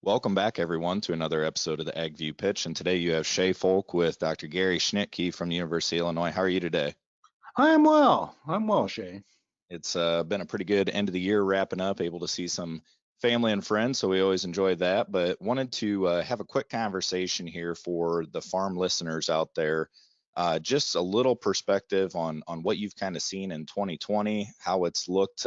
Welcome back, everyone, to another episode of the Ag View Pitch. And today you have Shay Folk with Dr. Gary Schnitkey from the University of Illinois. How are you today? I'm well. I'm well, Shay. It's been a pretty good end of the year wrapping up, able to see some family and friends, so we always enjoy that. But wanted to have a quick conversation here for the farm listeners out there. Just a little perspective on what you've kind of seen in 2020, how it's looked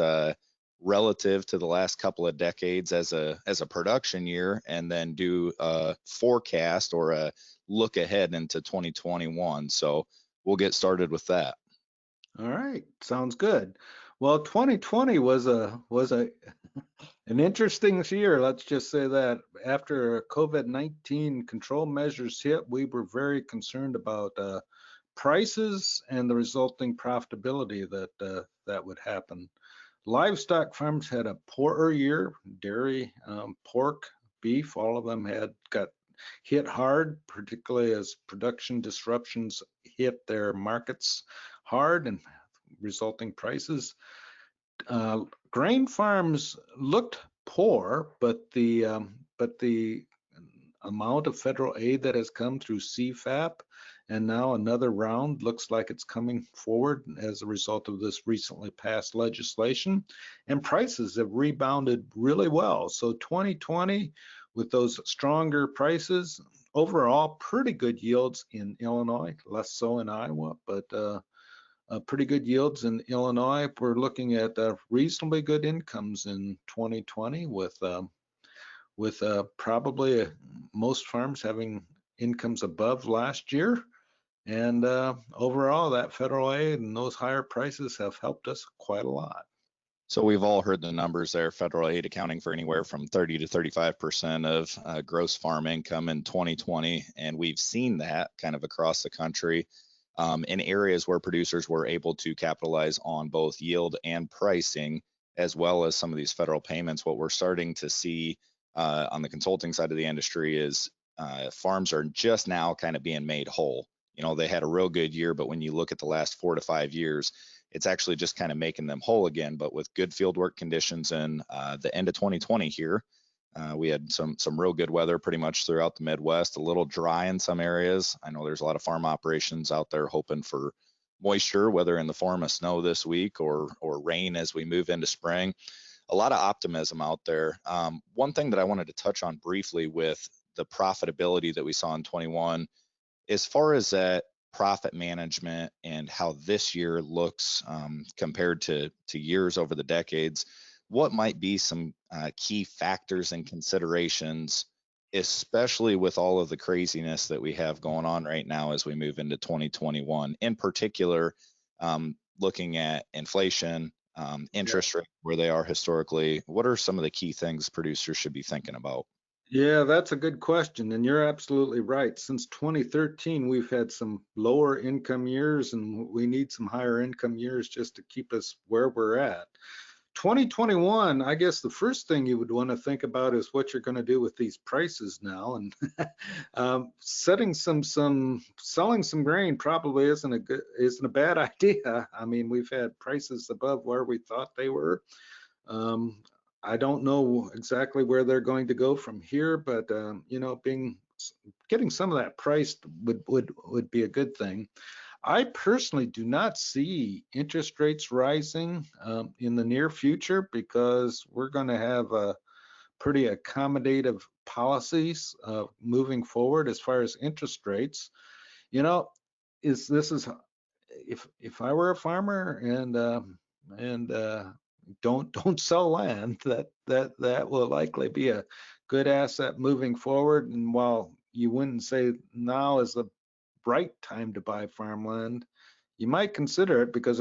relative to the last couple of decades as a production year, and then do a forecast or a look ahead into 2021. So we'll get started with that. All right, sounds good. Well, 2020 was a an interesting year. Let's just say that after COVID-19 control measures hit, we were very concerned about prices and the resulting profitability that would happen. Livestock farms had a poorer year. Dairy, pork, beef, all of them got hit hard, particularly as production disruptions hit their markets hard and resulting prices. Grain farms looked poor, but the amount of federal aid that has come through CFAP and now another round looks like it's coming forward as a result of this recently passed legislation, and prices have rebounded really well. So 2020, with those stronger prices, overall pretty good yields in Illinois, less so in Iowa, but pretty good yields in Illinois. We're looking at reasonably good incomes in 2020 with probably most farms having incomes above last year. And overall, that federal aid and those higher prices have helped us quite a lot. So we've all heard the numbers there, federal aid accounting for anywhere from 30 to 35% of gross farm income in 2020. And we've seen that kind of across the country in areas where producers were able to capitalize on both yield and pricing, as well as some of these federal payments. What we're starting to see on the consulting side of the industry is farms are just now kind of being made whole. You know, they had a real good year, but when you look at the last 4 to 5 years, it's actually just kind of making them whole again. But with good field work conditions in the end of 2020 here, we had some real good weather pretty much throughout the Midwest, a little dry in some areas. I know there's a lot of farm operations out there hoping for moisture, whether in the form of snow this week or rain as we move into spring. A lot of optimism out there. One thing that I wanted to touch on briefly with the profitability that we saw in 21, as far as that profit management and how this year looks compared to years over the decades, what might be some key factors and considerations, especially with all of the craziness that we have going on right now as we move into 2021, in particular, looking at inflation, interest rate, where they are historically. What are some of the key things producers should be thinking about? Yeah, that's a good question, and you're absolutely right. Since 2013, we've had some lower income years, and we need some higher income years just to keep us where we're at. 2021, I guess the first thing you would want to think about is what you're going to do with these prices now, and selling some grain probably isn't a bad idea. I mean, we've had prices above where we thought they were. I don't know exactly where they're going to go from here, but you know, getting some of that priced would be a good thing. I personally do not see interest rates rising in the near future because we're going to have pretty accommodative policies moving forward as far as interest rates. You know, if I were a farmer and don't sell land, that will likely be a good asset moving forward. And while you wouldn't say now is the right time to buy farmland, you might consider it because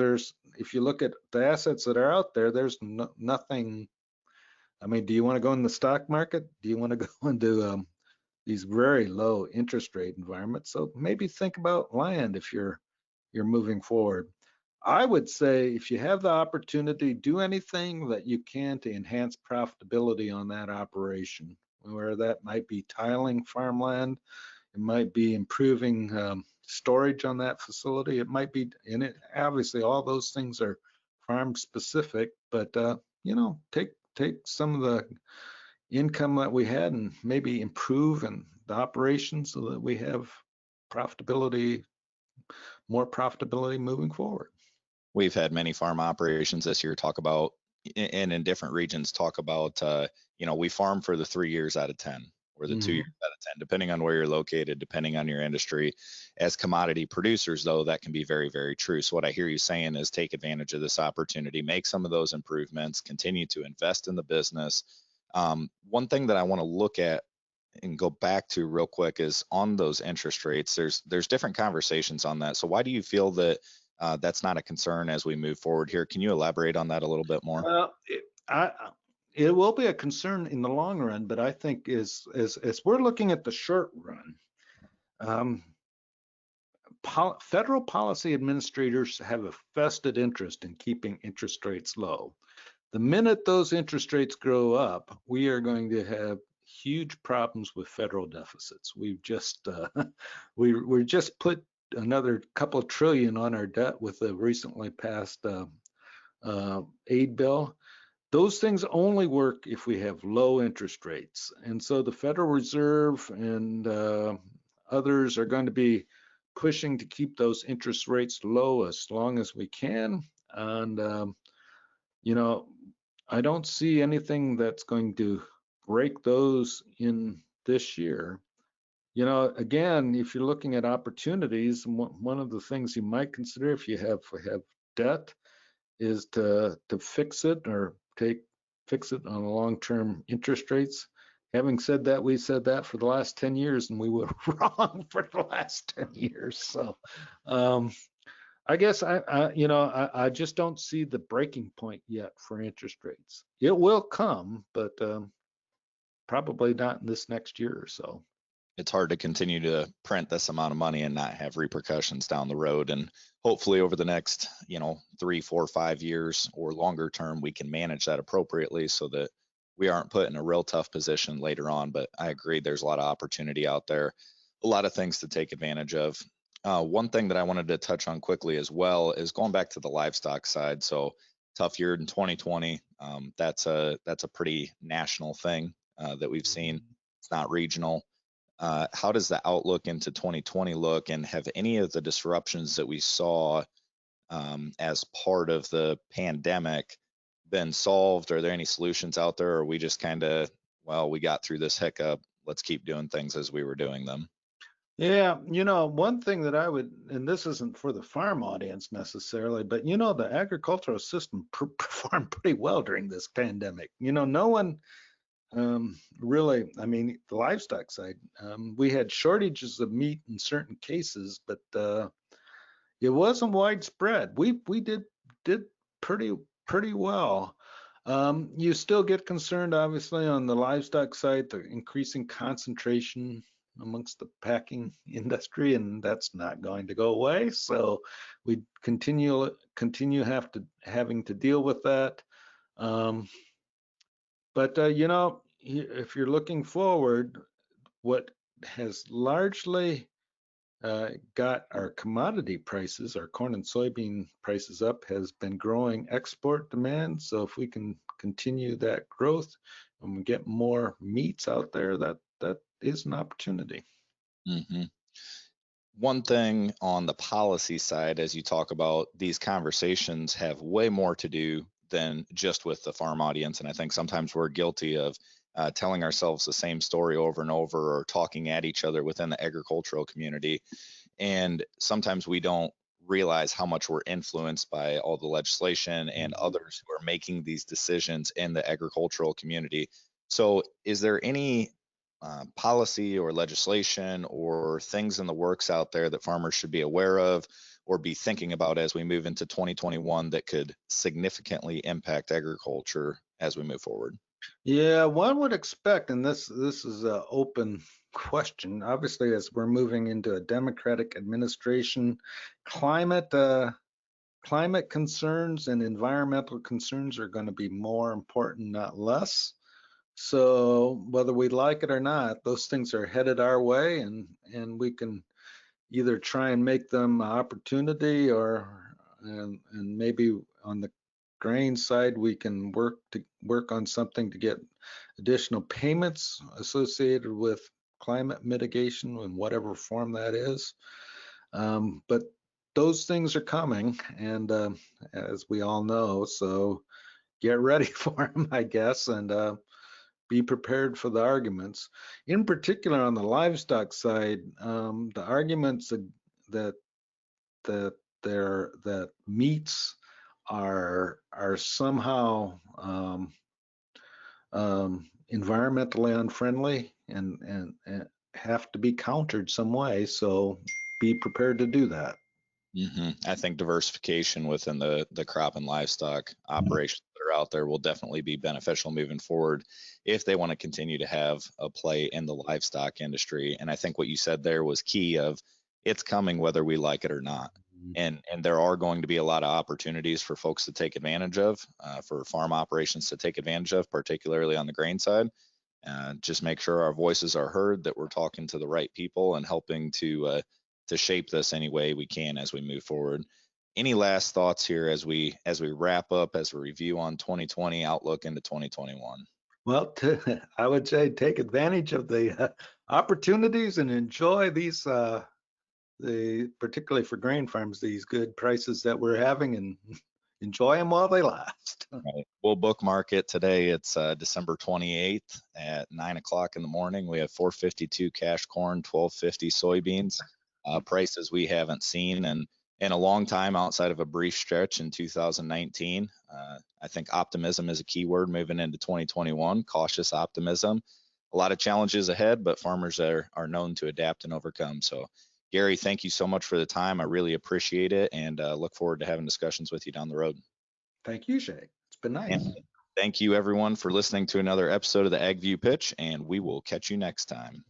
if you look at the assets that are out there, there's nothing. I mean, do you want to go in the stock market? Do you want to go into these very low interest rate environments? So maybe think about land if you're moving forward. I would say if you have the opportunity, do anything that you can to enhance profitability on that operation, where that might be tiling farmland, it might be improving storage on that facility, it might be, and it obviously all those things are farm specific, but you know, take some of the income that we had and maybe improve in the operations so that we have profitability, more profitability moving forward. We've had many farm operations this year talk about, and in different regions talk about, we farm for the 3 years out of 10 or the 2 years Mhm. out of 10, depending on where you're located, depending on your industry. As commodity producers, though, that can be very, very true. So what I hear you saying is take advantage of this opportunity, make some of those improvements, continue to invest in the business. One thing that I want to look at and go back to real quick is on those interest rates. There's different conversations on that. So why do you feel that that's not a concern as we move forward here? Can you elaborate on that a little bit more? Well, it will be a concern in the long run, but I think as we're looking at the short run, um, federal policy administrators have a vested interest in keeping interest rates low. The minute those interest rates grow up, we are going to have huge problems with federal deficits. We're just put another couple of trillion on our debt with the recently passed aid bill. Those things only work if we have low interest rates. And so the Federal Reserve and others are going to be pushing to keep those interest rates low as long as we can. And, you know, I don't see anything that's going to break those in this year. Again, if you're looking at opportunities, one of the things you might consider if you have debt is to fix it or fix it on long-term interest rates. Having said that, we said that for the last 10 years and we were wrong for the last 10 years. So I guess I just don't see the breaking point yet for interest rates. It will come, but probably not in this next year or so. It's hard to continue to print this amount of money and not have repercussions down the road. And hopefully over the next, 3, 4, 5 years or longer term, we can manage that appropriately so that we aren't put in a real tough position later on. But I agree, there's a lot of opportunity out there, a lot of things to take advantage of. One thing that I wanted to touch on quickly as well is going back to the livestock side. So tough year in 2020. That's a pretty national thing that we've seen. Mhm. It's not regional. How does the outlook into 2020 look, and have any of the disruptions that we saw as part of the pandemic been solved? Are there any solutions out there, or are we just kind of, well, we got through this hiccup, let's keep doing things as we were doing them? Yeah, one thing that I would, and this isn't for the farm audience necessarily, but the agricultural system performed pretty well during this pandemic. No one really, I mean, the livestock side, we had shortages of meat in certain cases, but it wasn't widespread. We did pretty well. You still get concerned, obviously, on the livestock side, the increasing concentration amongst the packing industry, and that's not going to go away. So we continue having to deal with that. Um, but if you're looking forward, what has largely got our commodity prices, our corn and soybean prices up, has been growing export demand. So if we can continue that growth and we get more meats out there, that is an opportunity. hmm One thing on the policy side, as you talk about, these conversations have way more to do than just with the farm audience. And I think sometimes we're guilty of telling ourselves the same story over and over, or talking at each other within the agricultural community. And sometimes we don't realize how much we're influenced by all the legislation and Mhm. others who are making these decisions in the agricultural community. So, is there any policy or legislation or things in the works out there that farmers should be aware of or be thinking about as we move into 2021 that could significantly impact agriculture as we move forward? Yeah, one would expect, and this is an open question. Obviously, as we're moving into a Democratic administration, climate climate concerns and environmental concerns are going to be more important, not less. So whether we like it or not, those things are headed our way, and we can either try and make them an opportunity, and maybe on the grain side we can work on something to get additional payments associated with climate mitigation in whatever form that is. But those things are coming, and as we all know, so get ready for them, I guess, and be prepared for the arguments. In particular, on the livestock side, the arguments that that meats are somehow environmentally unfriendly and have to be countered some way. So be prepared to do that. I think diversification within the crop and livestock operations that are out there will definitely be beneficial moving forward if they want to continue to have a play in the livestock industry. And I think what you said there was key of it's coming whether we like it or not. And there are going to be a lot of opportunities for folks to take advantage of, for farm operations to take advantage of, particularly on the grain side. Just make sure our voices are heard, that we're talking to the right people and helping to shape this any way we can as we move forward. Any last thoughts here as we wrap up, as we review on 2020, outlook into 2021? Well, I would say take advantage of the opportunities and enjoy these, particularly for grain farms, these good prices that we're having, and enjoy them while they last. Right. We'll bookmark it today. It's December 28th at 9 o'clock in the morning. We have 452 cash corn, 1250 soybeans, prices we haven't seen in a long time outside of a brief stretch in 2019. I think optimism is a key word moving into 2021, cautious optimism. A lot of challenges ahead, but farmers are known to adapt and overcome. So Gary, thank you so much for the time. I really appreciate it, and look forward to having discussions with you down the road. Thank you, Shay. It's been nice. And thank you everyone for listening to another episode of the AgView Pitch, and we will catch you next time.